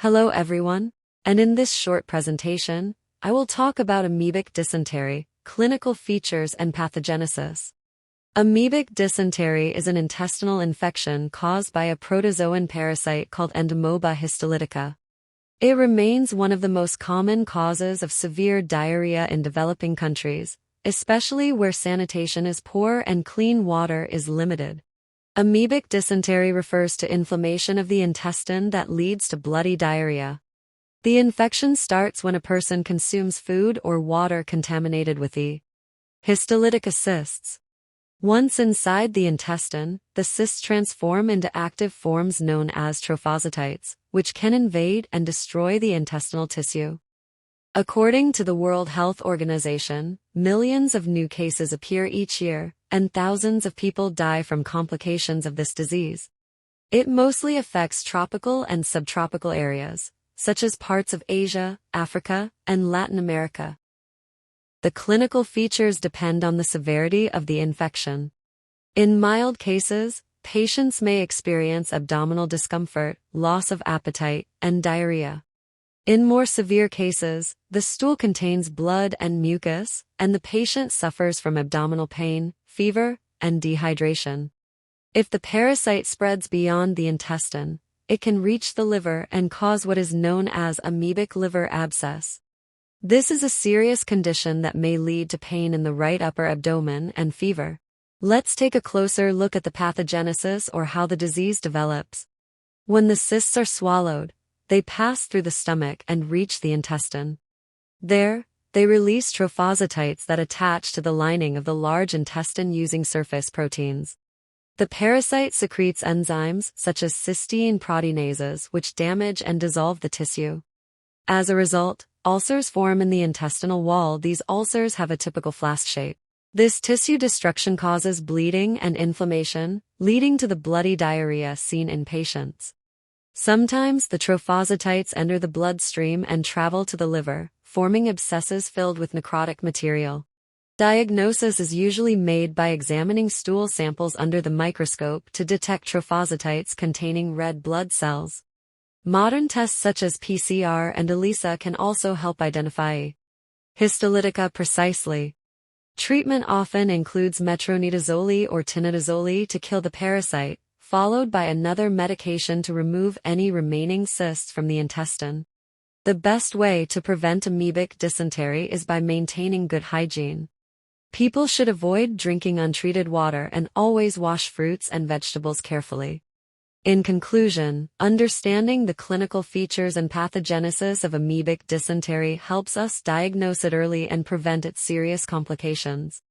Hello everyone, and in this short presentation, I will talk about amoebic dysentery, clinical features and pathogenesis. Amoebic dysentery is an intestinal infection caused by a protozoan parasite called Amoeba histolytica. It remains one of the most common causes of severe diarrhea in developing countries, especially where sanitation is poor and clean water is limited. Amoebic dysentery refers to inflammation of the intestine that leads to bloody diarrhea. The infection starts when a person consumes food or water contaminated with E. histolytica cysts. Once inside the intestine, the cysts transform into active forms known as trophozoites, which can invade and destroy the intestinal tissue. According to the World Health Organization, millions of new cases appear each year, and thousands of people die from complications of this disease. It mostly affects tropical and subtropical areas, such as parts of Asia, Africa, and Latin America. The clinical features depend on the severity of the infection. In mild cases, patients may experience abdominal discomfort, loss of appetite, and diarrhea. In more severe cases, the stool contains blood and mucus, and the patient suffers from abdominal pain, fever, and dehydration. If the parasite spreads beyond the intestine, it can reach the liver and cause what is known as amoebic liver abscess. This is a serious condition that may lead to pain in the right upper abdomen and fever. Let's take a closer look at the pathogenesis or how the disease develops. When the cysts are swallowed, they pass through the stomach and reach the intestine. There, they release trophozoites that attach to the lining of the large intestine using surface proteins. The parasite secretes enzymes such as cysteine proteinases which damage and dissolve the tissue. As a result, ulcers form in the intestinal wall. These ulcers have a typical flask shape. This tissue destruction causes bleeding and inflammation, leading to the bloody diarrhea seen in patients. Sometimes the trophozoites enter the bloodstream and travel to the liver, forming abscesses filled with necrotic material. Diagnosis is usually made by examining stool samples under the microscope to detect trophozoites containing red blood cells. Modern tests such as PCR and ELISA can also help identify histolytica precisely. Treatment often includes metronidazole or tinidazole to kill the parasite, followed by another medication to remove any remaining cysts from the intestine. The best way to prevent amoebic dysentery is by maintaining good hygiene. People should avoid drinking untreated water and always wash fruits and vegetables carefully. In conclusion, understanding the clinical features and pathogenesis of amoebic dysentery helps us diagnose it early and prevent its serious complications.